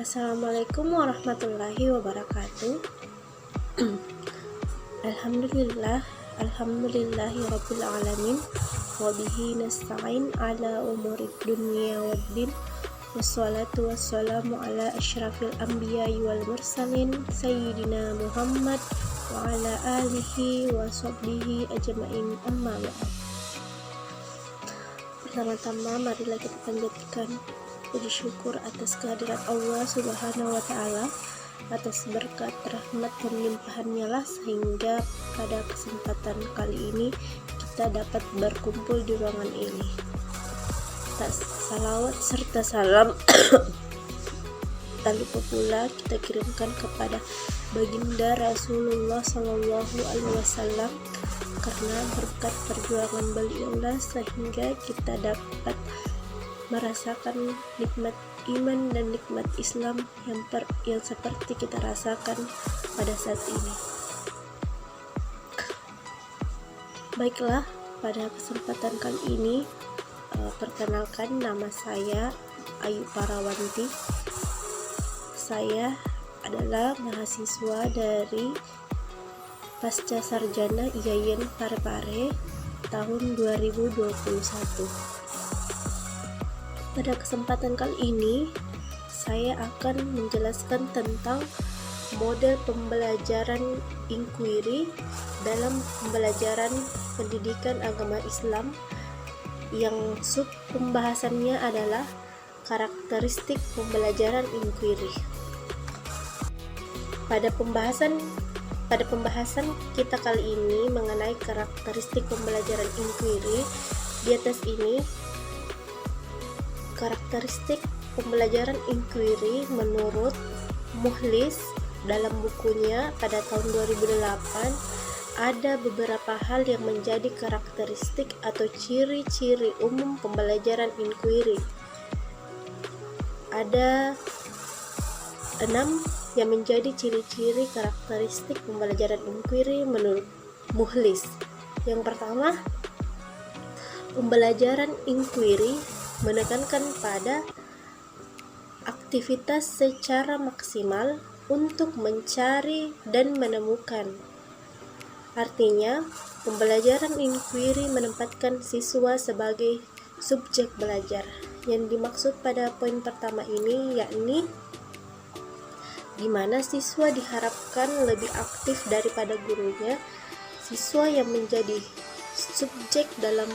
Assalamualaikum warahmatullahi wabarakatuh. Alhamdulillahi rabbil alamin. Wabihi nasta'in ala umurid dunya waddin. Wassalatu wassalamu ala asyrafil anbiya'i wal mursalin Sayyidina Muhammad wa ala alihi wa sahbihi ajma'in, amma ba'd. Pertama-tama marilah kita panjatkan puji syukur atas kehadirat Allah Subhanahu wa Ta'ala, atas berkat, rahmat, dan limpahannya lah sehingga pada kesempatan kali ini kita dapat berkumpul di ruangan ini. Salawat serta salam tak lupa pula kita kirimkan kepada baginda Rasulullah Sallallahu Alaihi Wasallam, karena berkat perjuangan beliaulah sehingga kita dapat merasakan nikmat iman dan nikmat Islam yang seperti kita rasakan pada saat ini. Baiklah, pada kesempatan kali ini perkenalkan, nama saya Ayu Parawanti. Saya adalah mahasiswa dari Pasca Sarjana IAIN Parepare tahun 2021. Pada kesempatan kali ini saya akan menjelaskan tentang model pembelajaran inquiry dalam pembelajaran pendidikan agama Islam, yang sub pembahasannya adalah karakteristik pembelajaran inquiry. Pada pembahasan kita kali ini mengenai karakteristik pembelajaran inquiry, di atas ini karakteristik pembelajaran inquiry menurut Mukhlis dalam bukunya pada tahun 2008, ada beberapa hal yang menjadi karakteristik atau ciri-ciri umum pembelajaran inquiry. Ada 6 yang menjadi ciri-ciri karakteristik pembelajaran inquiry menurut Mukhlis. Yang pertama, pembelajaran inquiry menekankan pada aktivitas secara maksimal untuk mencari dan menemukan. Artinya, pembelajaran inquiry menempatkan siswa sebagai subjek belajar. Yang dimaksud pada poin pertama ini yakni di mana siswa diharapkan lebih aktif daripada gurunya. Siswa yang menjadi subjek dalam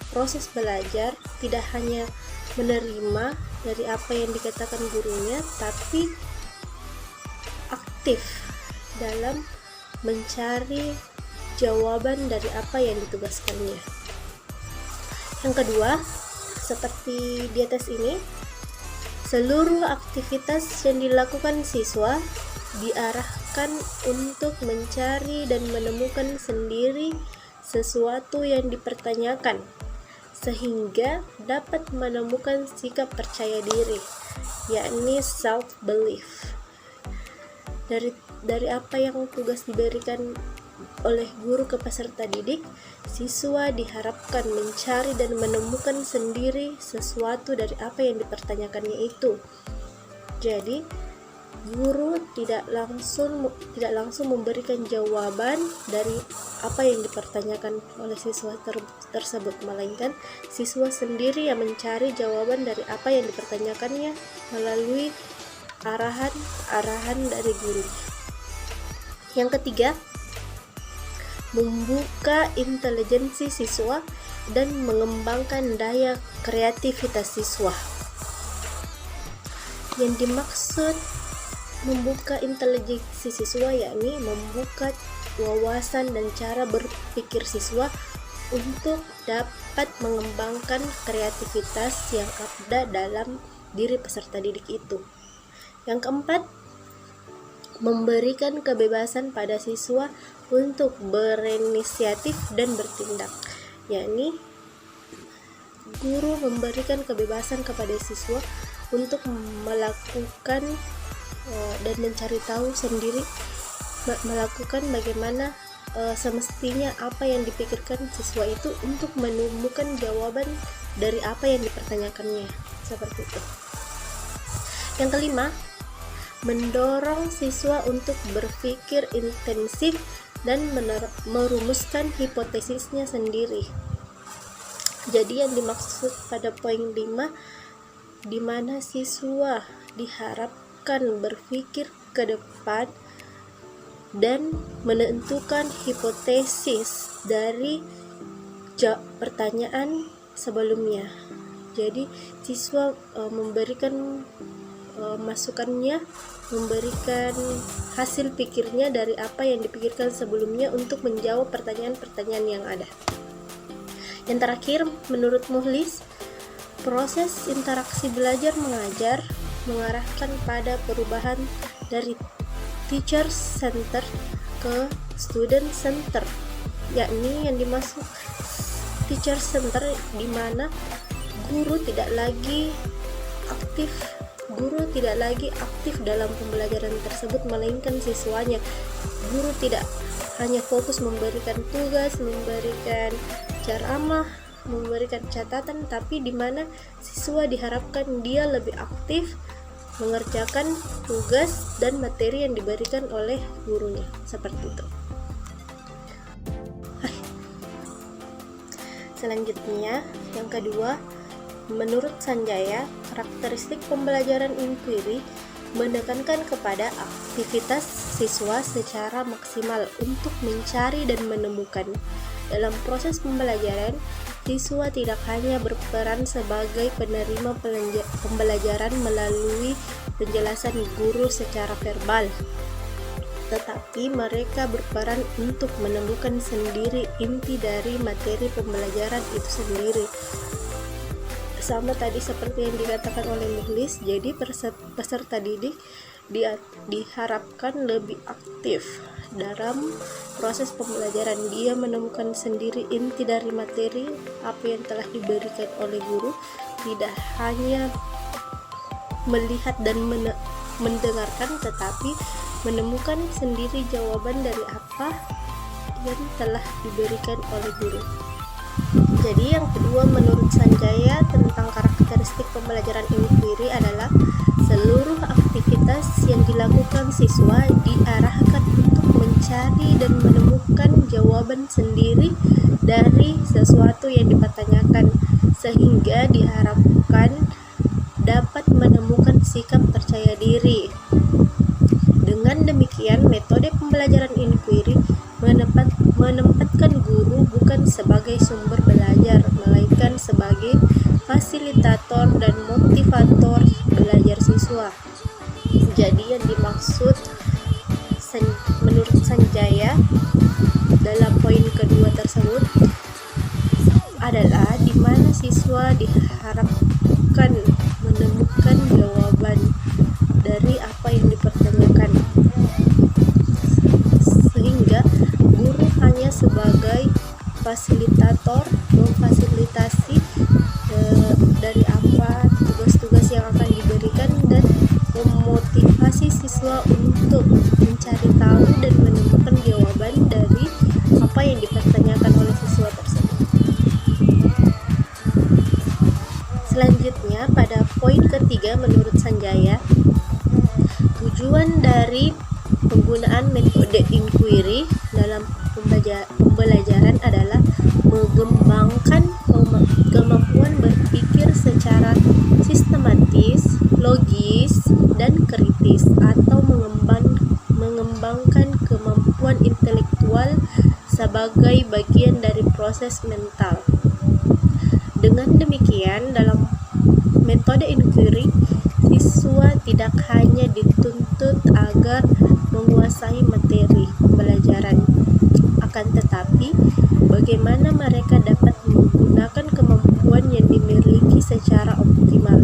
proses belajar tidak hanya menerima dari apa yang dikatakan gurunya, tapi aktif dalam mencari jawaban dari apa yang ditugaskannya. Yang kedua, seperti di atas ini, seluruh aktivitas yang dilakukan siswa diarahkan untuk mencari dan menemukan sendiri sesuatu yang dipertanyakan, sehingga dapat menemukan sikap percaya diri, yakni self-belief. Dari apa yang tugas diberikan oleh guru ke peserta didik, siswa diharapkan mencari dan menemukan sendiri sesuatu dari apa yang dipertanyakannya itu. Jadi, guru tidak langsung memberikan jawaban dari apa yang dipertanyakan oleh siswa tersebut, melainkan siswa sendiri yang mencari jawaban dari apa yang dipertanyakannya melalui arahan dari guru. Yang ketiga, membuka intelijensi siswa dan mengembangkan daya kreativitas siswa. Yang dimaksud membuka intelijensi siswa yakni membuka wawasan dan cara berpikir siswa untuk dapat mengembangkan kreativitas yang ada dalam diri peserta didik itu. Yang keempat, memberikan kebebasan pada siswa untuk berinisiatif dan bertindak, yakni guru memberikan kebebasan kepada siswa untuk melakukan dan mencari tahu sendiri, melakukan bagaimana semestinya apa yang dipikirkan siswa itu untuk menemukan jawaban dari apa yang dipertanyakannya, seperti itu. Yang kelima, mendorong siswa untuk berpikir intensif dan merumuskan hipotesisnya sendiri. Jadi yang dimaksud pada poin 5, di mana siswa diharapkan berpikir ke depan dan menentukan hipotesis dari pertanyaan sebelumnya. Jadi siswa memberikan masukannya, memberikan hasil pikirnya dari apa yang dipikirkan sebelumnya untuk menjawab pertanyaan-pertanyaan yang ada. Yang terakhir, menurut Muhlis, proses interaksi belajar mengajar mengarahkan pada perubahan dari teacher center ke student center, yakni yang dimaksud teacher center di mana guru tidak lagi aktif dalam pembelajaran tersebut, melainkan siswanya. Guru tidak hanya fokus memberikan tugas, memberikan ceramah, memberikan catatan, tapi di mana siswa diharapkan dia lebih aktif mengerjakan tugas dan materi yang diberikan oleh gurunya, seperti itu. Selanjutnya, yang kedua, menurut Sanjaya, karakteristik pembelajaran inquiry menekankan kepada aktivitas siswa secara maksimal untuk mencari dan menemukan. Dalam proses pembelajaran, siswa tidak hanya berperan sebagai penerima pembelajaran melalui penjelasan guru secara verbal, tetapi mereka berperan untuk menemukan sendiri inti dari materi pembelajaran itu sendiri. Sama tadi seperti yang dikatakan oleh Muhlis, jadi peserta didik diharapkan lebih aktif dalam proses pembelajaran. Dia menemukan sendiri inti dari materi apa yang telah diberikan oleh guru, tidak hanya melihat dan mendengarkan, tetapi menemukan sendiri jawaban dari apa yang telah diberikan oleh guru. Jadi yang kedua, menurut Sanjaya tentang karakteristik pembelajaran inquiry adalah seluruh aktivitas yang dilakukan siswa diarahkan untuk mencari dan menemukan jawaban sendiri dari sesuatu yang dipertanyakan, sehingga diharapkan dapat menemukan sikap percaya diri. Dengan demikian, metode pembelajaran inquiry menempatkan guru bukan sebagai sumber belajar, melainkan sebagai fasilitator dan motivator belajar siswa. Jadi yang dimaksud menurut Sanjaya dalam poin kedua tersebut adalah di mana siswa diharapkan menemukan jawaban dari apa yang dipertanyakan, sehingga guru hanya sebagai fasilitator memfasilitasi dari apa tugas-tugas yang akan diberikan dan memotivasi siswa untuk mencari tahu dan menemukan jawaban dari apa yang dipertanyakan oleh siswa tersebut. Selanjutnya, pada poin ketiga menurut Sanjaya, tujuan dari penggunaan metode inquiry dalam pembelajaran adalah mengembangkan kemampuan berpikir secara sistematis, logis, dan kritis, atau mengembangkan kemampuan intelektual sebagai bagian dari proses mental. Dengan demikian, dalam metode inquiry, siswa tidak hanya dituntut agar menguasai materi pembelajaran, akan tetapi bagaimana mereka dapat menggunakan kemampuan yang dimiliki secara optimal.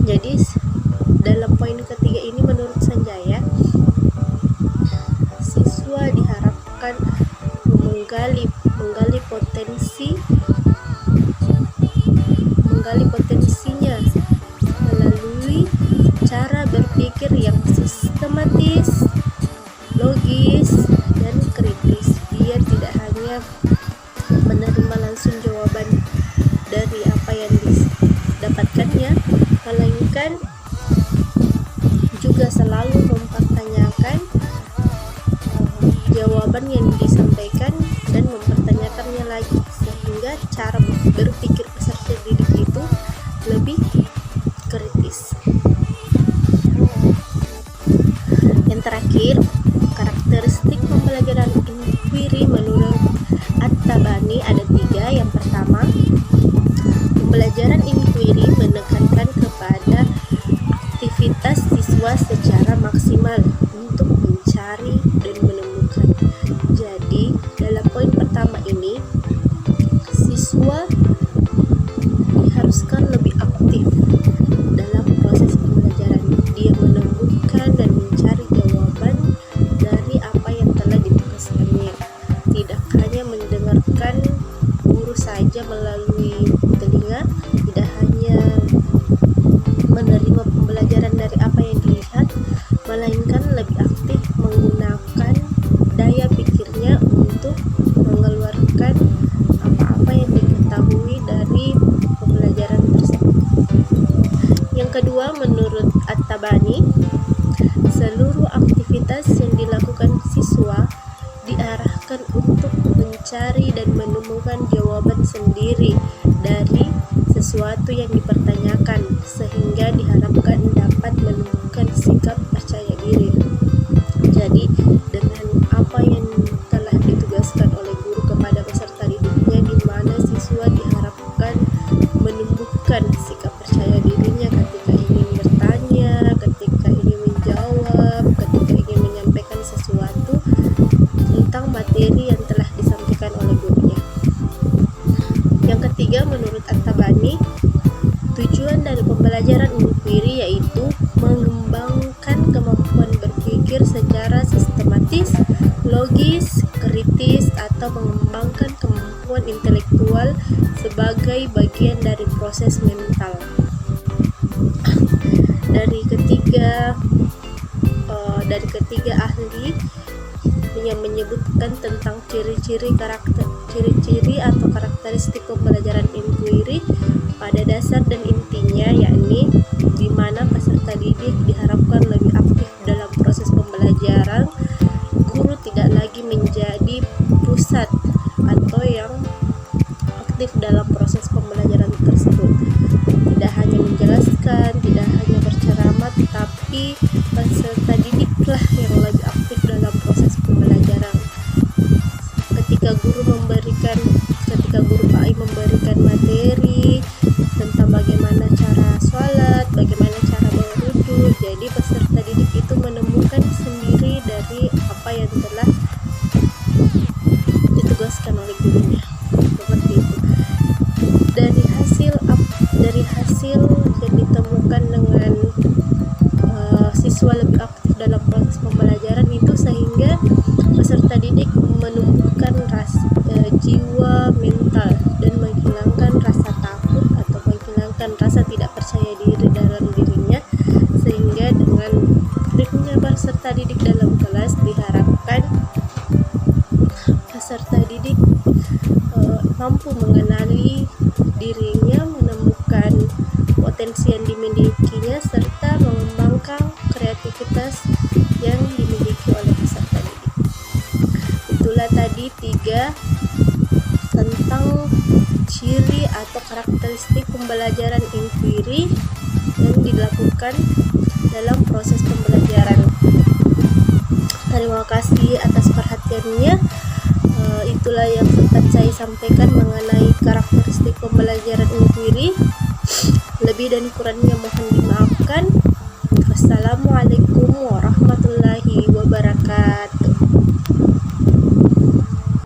Jadi dalam poin ketiga ini menurut Sanjaya, siswa diharapkan menggali potensinya melalui cara berpikir yang sistematis, logis, dan kritis. Dia tidak hanya menerima langsung jawaban dari apa yang didapatkannya, melainkan selalu mempertanyakan jawaban yang disampaikan dan mempertanyakannya lagi, sehingga cara berpikir peserta didik itu lebih kritis. Yang terakhir, karakteristik pembelajaran inquiry menurut At-Tabani ada 3. Yang pertama, pembelajaran inquiry menekankan kepada aktivitas siswa secara maksimal untuk mencari dan menemukan. Jadi, dalam poin pertama ini, siswa diharuskan lebih aktif dalam proses pembelajaran. Dia menemukan dan mencari jawaban dari apa yang telah ditugaskannya. Tidak hanya mendengarkan guru saja melalui telinga, tidak hanya menerima pembelajaran dari apa yang dilihat, melainkan lebih aktif menggunakan daya pikirnya untuk mengeluarkan apa-apa yang diketahui dari pembelajaran tersebut. Yang kedua, menurut At-Tabani, seluruh aktivitas yang dilakukan siswa diarahkan untuk mencari dan menemukan jawaban sendiri dari sesuatu yang dipertanyakan, sehingga diharapkan dapat menumbuhkan sikap percaya diri. Jadi, dengan apa yang telah ditugaskan oleh guru kepada peserta didiknya, di mana siswa diharapkan menumbuhkan sikap percaya dirinya ketika ingin bertanya, ketika ingin menjawab, ketika ingin menyampaikan sesuatu tentang materi yang telah disampaikan oleh gurunya. Yang ketiga, menurut At-Tabani, tujuan dari pembelajaran inquiry yaitu mengembangkan kemampuan berpikir secara sistematis, logis, kritis, atau mengembangkan kemampuan intelektual sebagai bagian dari proses mental. Dari ketiga ahli yang menyebutkan tentang ciri-ciri atau karakteristik pembelajaran inquiry pada dasar dan intinya, yakni di mana peserta didik diharapkan lebih aktif dalam proses pembelajaran. Guru tidak lagi menjadi pusat atau yang aktif dalam proses pembelajaran tersebut. Tidak hanya menjelaskan, tidak hanya berceramah, tetapi peserta didiklah yang lebih aktif dalam proses pembelajaran. Ketika guru PAI memberikan materi tentang bagaimana cara sholat, bagaimana cara berwudu, jadi peserta didik itu menemukan sendiri dari apa yang telah ditugaskan oleh gurunya. Seperti itu. Dari hasil yang ditemukan dengan siswa lebih aktif dalam proses pembelajaran itu, sehingga peserta didik menumbuhkan jiwa mental dan menghilangkan rasa takut atau menghilangkan rasa tidak percaya diri dalam dirinya, sehingga dengan aktifnya peserta didik dalam kelas diharapkan peserta didik mampu mengenali dirinya, menemukan potensi yang dimilikinya, serta mengembangkan kreativitas yang dimiliki oleh peserta didik. Itulah tadi 3 tentang ciri atau karakteristik pembelajaran inquiry yang dilakukan dalam proses pembelajaran. Terima kasih atas perhatiannya. Itulah yang sempat saya sampaikan mengenai karakteristik pembelajaran inquiry. Lebih dan kurangnya mohon dimaafkan.